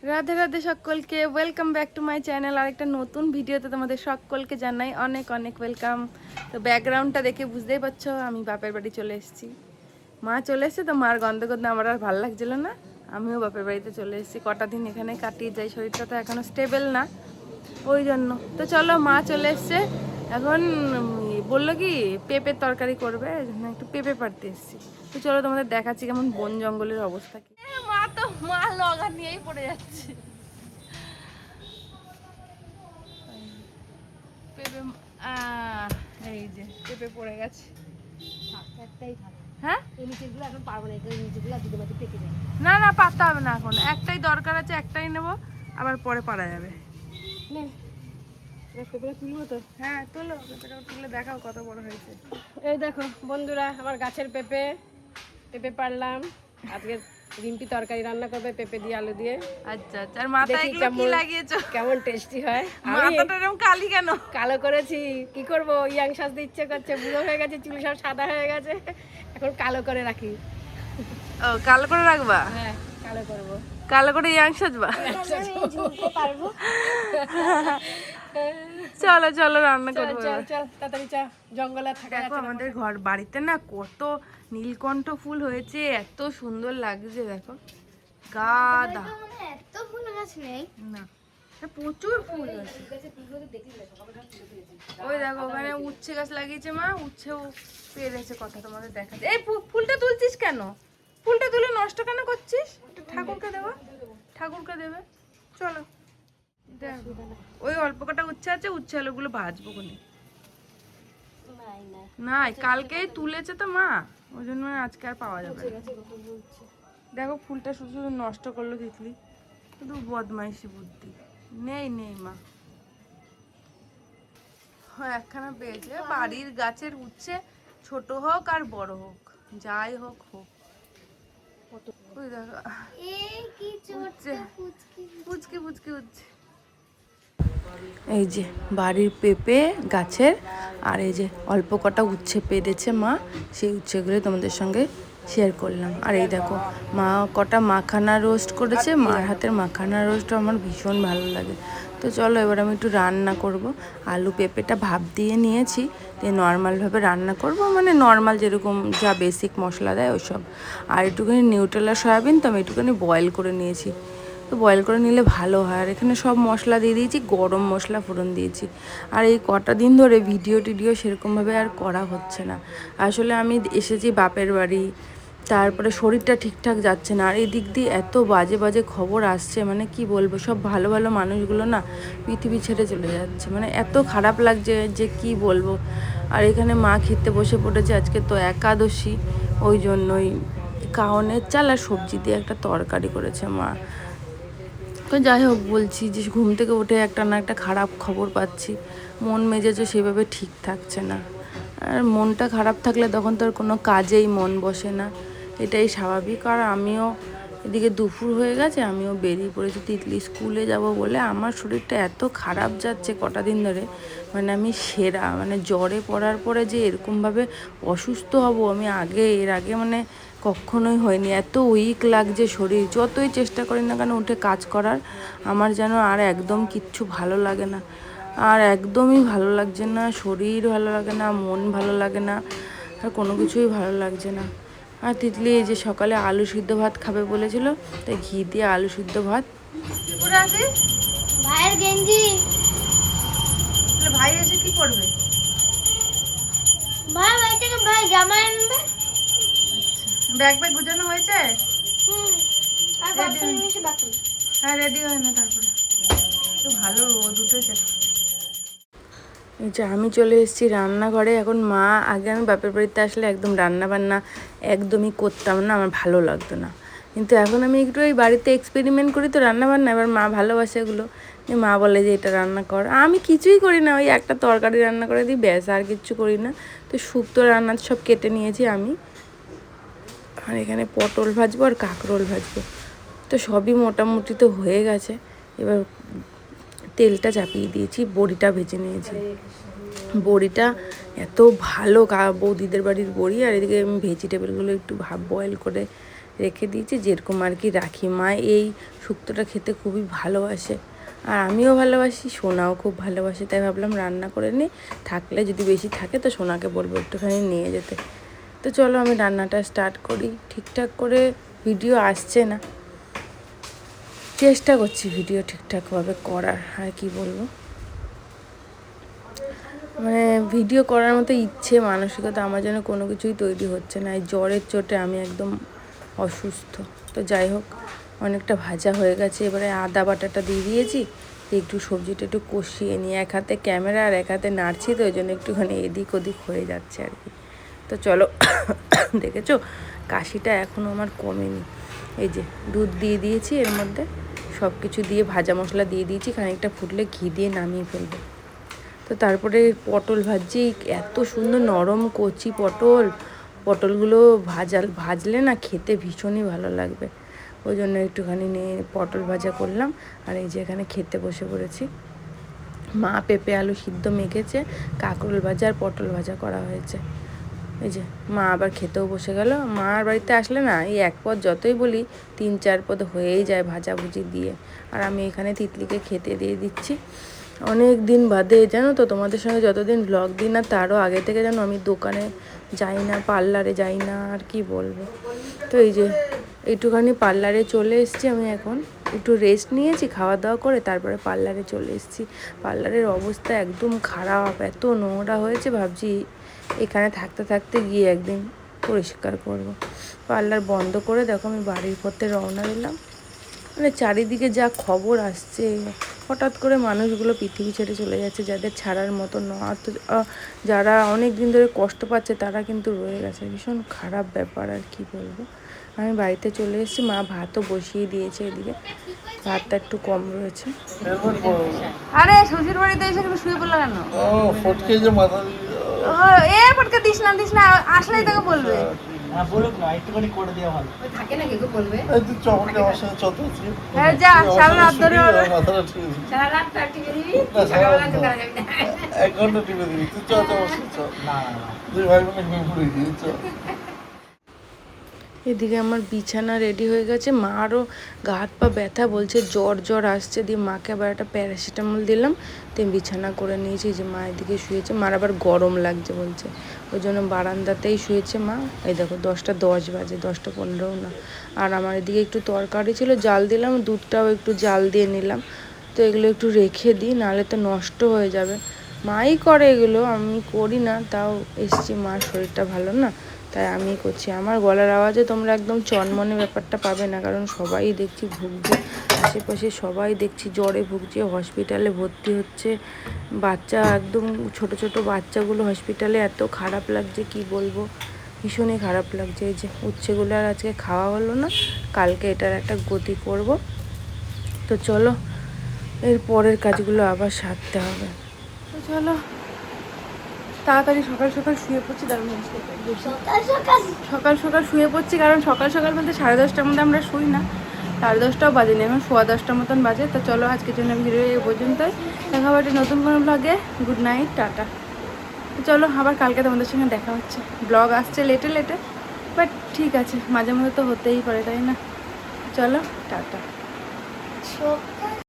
রাধে রাধে সকলকে, welcome back to my channel. আর একটা নতুন ভিডিওতে তোমাদের সকলকে জানাই অনেক অনেক ওয়েলকাম। তো ব্যাকগ্রাউন্ডটা দেখে বুঝতেই পারছো আমি বাপের বাড়ি চলে এসেছি। মা চলে এসছে তো মার গন্ধ গন্ধ আমার আর ভালো লাগছিল না, আমিও বাপের বাড়িতে চলে এসেছি। কটা দিন এখানে কাটিয়ে যাই, শরীরটা তো এখনও স্টেবল না, ওই জন্য। তো চলো, মা চলে এসছে এখন। বললো কি পেঁপের তরকারি করবে, এই জন্য একটু পেঁপে পাড়তে এসেছি। তো চলো তোমাদের দেখাচ্ছি কেমন বন জঙ্গলের অবস্থা কি। মা লগা নিয়েই পড়ে যাচ্ছে। পেঁপে এই যে পেঁপে পড়ে গেছে। হ্যাঁ, না না পাততে হবে না, এখন একটাই দরকার আছে, একটাই নেবো, আবার পরে পারা যাবে। পেঁপেটা তুলবো তো? হ্যাঁ তোলো, পেঁপেটা তুলে দেখাও কত বড় হয়েছে। এই দেখো বন্ধুরা, আমার গাছের পেঁপে পারলাম। আজকে রিম্পি তরকারি রান্না করবে পেঁপে দিয়ে আলু দিয়ে। আচ্ছা আচ্ছা, আর মাথায় এগুলো কি লাগিয়েছো? কেমন টেস্টি হয়। মাথাটা এরকম কালি কেন? কালো করেছি, কি করব, ইয়াং সাজতে ইচ্ছে করছে, বুড়ো হয়ে গেছে, চুল সব সাদা হয়ে গেছে, এখন কালো করে রাখি। ও কালো করে রাখবা? হ্যাঁ কালো করব। কালো করে ইয়াং সাজবা? পারবো। চলো চলো রান্না করবো। চল চল তাড়াতাড়ি চল, জঙ্গলে থাকা। দেখো আমাদের ঘর বাড়িতে না কত নীলকণ্ঠ ফুল হয়েছে, এত সুন্দর লাগছে। দেখো গাদা, এত ফুল গাছ নেই না প্রচুর ফুল আছে। ওই দেখো ওখানে উচ্ছে গাছ লাগিয়েছে মা, উচ্ছেও পেরেছে কথা তোমাদের দেখা যায়। এই ফুলটা তুলছিস কেন? ফুলটা তুলে নষ্ট কেন করছিস? ঠাকুরকে দেবো, ঠাকুরকে দেবে। চলো দেখো ওই অল্প কটা উচ্ছে আছে, উচ্ছে আলুগুলো ভাজবো কোনে। না কালকেই তুলেছে তো মা, ওই জন্য আজকে আর পাওয়া যাবে না। দেখো ফুলটা শুধু শুধু নষ্ট করলো তিতলি, শুধু বদমাইশি বুদ্ধি। নেই নেই মা, হ্যাঁ একখানা পেয়েছে। বাড়ির গাছের উচ্ছে ছোট হোক আর বড় হোক, যাই হোক হোক। ওই দেখো উচ্ছে, পুচকি পুচকি উচ্ছে। এই যে বাড়ির পেঁপে গাছের, আর এই যে অল্প কটা উচ্ছে পেরেছে মা, সেই উচ্ছেগুলো তোমাদের সঙ্গে শেয়ার করলাম। আর এই দেখো মা কটা মাখানা রোস্ট করেছে, মার হাতের মাখানা রোস্ট আমার ভীষণ ভালো লাগে। তো চলো এবার আমি একটু রান্না করব। আলু পেঁপেটা ভাপ দিয়ে নিয়েছি, দিয়ে নর্মালভাবে রান্না করব, মানে নর্মাল যেরকম যা বেসিক মশলা দেয় ওইসব। আর একটুখানি নিউট্রেলা সয়াবিন তো আমি একটুখানি বয়েল করে নিয়েছি, তো বয়েল করে নিলে ভালো হয়। আর এখানে সব মশলা দিয়ে দিয়েছি, গরম মশলা ফোড়ন দিয়েছি। আর এই কটা দিন ধরে ভিডিও টিডিও সেরকমভাবে আর করা হচ্ছে না। আসলে আমি এসেছি বাপের বাড়ি, তারপরে শরীরটা ঠিকঠাক যাচ্ছে না। আর এই দিক দিয়ে এত বাজে বাজে খবর আসছে, মানে কি বলবো, সব ভালো ভালো মানুষগুলো না পৃথিবী ছেড়ে চলে যাচ্ছে, মানে এত খারাপ লাগছে যে কি বলবো। আর এখানে মা খেতে বসে পড়েছে, আজকে তো একাদশী, ওই জন্যই কাওনের চাল আর সবজি দিয়ে একটা তরকারি করেছে মা। তো যাই হোক, বলছি যে ঘুম থেকে উঠে একটা না একটা খারাপ খবর পাচ্ছি, মন মেজাজও সেভাবে ঠিক থাকছে না। আর মনটা খারাপ থাকলে তখন তো আর কোনো কাজেই মন বসে না, এটাই স্বাভাবিক। আর আমিও এদিকে দুপুর হয়ে গেছে, আমিও বেরিয়ে পড়েছি তিতলি স্কুলে যাব বলে। আমার শরীরটা এত খারাপ যাচ্ছে কটা দিন ধরে, মানে আমি সেরা, মানে জ্বরে পড়ার পরে যে এরকমভাবে অসুস্থ হব আমি এর আগে মানে কখনোই হয়নি। এত উইক লাগছে শরীর, যতই চেষ্টা করি না কেন উঠে কাজ করার, আমার যেন আর একদম কিচ্ছু ভালো লাগে না। আর একদমই ভালো লাগছে না, শরীর ভালো লাগে না, মন ভালো লাগে না, আর কোনো কিছুই ভালো লাগছে না। আর তিতলি এই যে সকালে আলু সিদ্ধ ভাত খাবে বলেছিল, তাই ঘি দিয়ে আলু সিদ্ধ ভাত। ভাইয়ের গেঞ্জি, ভাই এসে কি করবে? ভাই ভাই থেকে ভাই জামা আনবে। ব্যাগ ব্যাগ গুজানো হয়েছে? আর বাথরুম এসে বাকি। হ্যাঁ রেডি হয় না, তারপরে তো ভালো রোদ উঠেছে। এই যে আমি চলে এসেছি রান্নাঘরে। এখন মা, আগে আমি বাপের বাড়িতে আসলে একদম রান্না বান্না একদমই করতাম না, আমার ভালো লাগতো না। কিন্তু এখন আমি একটু এই বাড়িতে এক্সপেরিমেন্ট করি তো রান্না বান্না, এবার মা ভালোবাসে এগুলো, যে মা বলে যে এটা রান্না কর। আমি কিছুই করি না, ওই একটা তরকারি রান্না করে দিই ব্যাস, আর কিচ্ছু করি না। তো শুক্তো রান্না সব কেটে নিয়েছি আমি, আর এখানে পটল ভাজবো আর কাঁকরোল ভাজবো। তো সবই মোটামুটি তো হয়ে গেছে, এবার তেলটা চাপিয়ে দিয়েছি, বড়িটা ভেজে নিয়েছি। বড়িটা এত ভালো বৌদিদের বাড়ির বড়ি। আর এদিকে আমি ভেজিটেবলগুলো একটু বয়েল করে রেখে দিয়েছি, যেরকম আর কি রাখি। মা এই শুক্তোটা খেতে খুবই ভালোবাসে, আর আমিও ভালোবাসি, সোনাও খুব ভালোবাসে, তাই ভাবলাম রান্না করে নিই। থাকলে যদি বেশি থাকে তো সোনাকে বলবো একটুখানি নিয়ে যেতে। তো চলো আমি রান্নাটা স্টার্ট করি। ঠিকঠাক করে ভিডিও আসছে না, চেষ্টা করছি ভিডিও ঠিকঠাকভাবে করার। আর কি বলবো, মানে ভিডিও করার মতো ইচ্ছে মানসিকতা আমার যেন কোনো কিছুই তৈরি হচ্ছে না। এই জ্বরের চোটে আমি একদম অসুস্থ। তো যাই হোক, অনেকটা ভাজা হয়ে গেছে। এবারে আদা বাটাটা দিয়ে দিয়েছি, একটু সবজিটা একটু কষিয়ে নিয়ে এক হাতে ক্যামেরা আর এক হাতে নাড়ছি, তো ওই জন্য একটুখানি এদিক ওদিক হয়ে যাচ্ছে আর কি। তো চলো, দেখেছো কাশিটা এখনও আমার কমেনি। এই যে দুধ দিয়ে দিয়েছি, এর মধ্যে সব কিছু দিয়ে ভাজা মশলা দিয়ে দিয়েছি, খানিকটা ফুটলে ঘি দিয়ে নামিয়ে ফেলবো। তো তারপরে পটল ভাজছি, এত সুন্দর নরম কচি পটলগুলো ভাজলে না খেতে ভীষণই ভালো লাগবে। ওই জন্য একটুখানি নিয়ে পটল ভাজা করলাম। আর এই যে এখানে খেতে বসে পড়েছি। মা পেঁপে আলু সিদ্ধ মেখেছে, কাঁকরোল ভাজা আর পটল ভাজা করা হয়েছে। এই যে মা আবার খেতেও বসে গেল। মার বাড়িতে আসলে না এই এক পদ যতই বলি 3-4 পদ হয়েই যায় ভাজাভুজি দিয়ে। আর আমি এখানে তিতলিকে খেতে দিয়ে দিচ্ছি। অনেক দিন বাদে জানো তো, তোমাদের সঙ্গে যতদিন ব্লগ দিই না তারও আগে থেকে জানো আমি দোকানে যাই না, পার্লারে যাই না, আর কি বলবো। তো এই যে একটুখানি পার্লারে চলে এসেছি আমি, এখন একটু রেস্ট নিয়েছি খাওয়া দাওয়া করে, তারপরে পার্লারে চলে এসেছি। পার্লারের অবস্থা একদম খারাপ, এত নোংরা হয়েছে, ভাবছি এখানে থাকতে থাকতে গিয়ে একদিন পরিষ্কার করব। পার্লার বন্ধ করে দেখো আমি বাড়ির পথে রওনা দিলাম। মানে চারিদিকে যা খবর আসছে, হঠাৎ করে মানুষগুলো পৃথিবী ছেড়ে চলে যাচ্ছে, যাদের ছাড়ার মতো নয়, যারা অনেক দিন ধরে কষ্ট পাচ্ছে তারা কিন্তু রয়ে গেছে। ভীষণ খারাপ ব্যাপার, আর কি বলবো। আমি বাড়িতে চলে এসেছি, মা ভাতও বসিয়ে দিয়েছে, এদিকে ভাতটা একটু কম রয়েছে। আরে শ্বশুর বাড়িতে এসে শুয়ে পড়লো কেন? ফটকে যে মাথা এ পটকে দিস না আসলেই তোকে বলবে। বলুক না, একটুখানি করে দেওয়া ভালো। থাকে না কেউ বলবে এই তুই চমকে আমার সাথে চত হ্যাঁ যা, সারা রাত ধরে মাথাটা ঠিক আছে। সারা রাত তার টিভি দিবি, না, সারা সকালবেলা রাত তো না। করা যাবে না। 1 ঘন্টা টিপে দিবি, তুই চ আমার সাথে চ। না দুই ভাই বোনে ঘুম পড়ে গিয়ে চ। এদিকে আমার বিছানা রেডি হয়ে গেছে। মারও গা হাত পা ব্যথা, বলছে জ্বর আসছে। দিয়ে মাকে আবার একটা প্যারাসিটামল দিলাম, তো বিছানা করে নিয়েছি। যে মা এদিকে শুয়েছে, মার আবার গরম লাগছে বলছে, ওই জন্য বারান্দাতেই শুয়েছে মা। এই দেখো 10:10 বাজে, 10:15 না। আর আমার এদিকে একটু তরকারি ছিল, জাল দিলাম, দুধটাও একটু জাল দিয়ে নিলাম। তো এগুলো একটু রেখে দিই, নাহলে তো নষ্ট হয়ে যাবে। মাই করে এগুলো, আমি করি না। তাও এসছি, মার শরীরটা ভালো না, তাই আমি করছি। আমার গলার আওয়াজে তোমরা একদম চনমনে ব্যাপারটা পাবে না, কারণ সবাই দেখছি ভুগছে, আশেপাশে সবাই দেখছি জ্বরে ভুগছে, হসপিটালে ভর্তি হচ্ছে। বাচ্চা একদম ছোট ছোট বাচ্চাগুলো হসপিটালে, এত খারাপ লাগছে কি বলবো, ভীষণই খারাপ লাগছে। এই যে উচ্ছেগুলো আর আজকে খাওয়া হলো না, কালকে এটার একটা গতি করব। তো চলো এর পরের কাজগুলো আবার সারতে হবে। তো চলো তাড়াতাড়ি সকাল সকাল শুয়ে পড়ছি। সকাল সকাল শুয়ে পড়ছি, কারণ সকাল সকাল বলতে 10:30টার মধ্যে আমরা শুই না, 10:30টাও বাজেনি, এখন 10:15 মতন বাজে। তো চলো আজকের জন্য ভিডিও এই পর্যন্তই। দেখা হবে নতুন কোনো ব্লগে। Good night, tata. চলো আবার কালকে তোমাদের সঙ্গে দেখা হচ্ছে। ব্লগ আসছে লেটে বাট ঠিক আছে, মাঝে মধ্যে তো হতেই পারে, তাই না? চলো টাটা।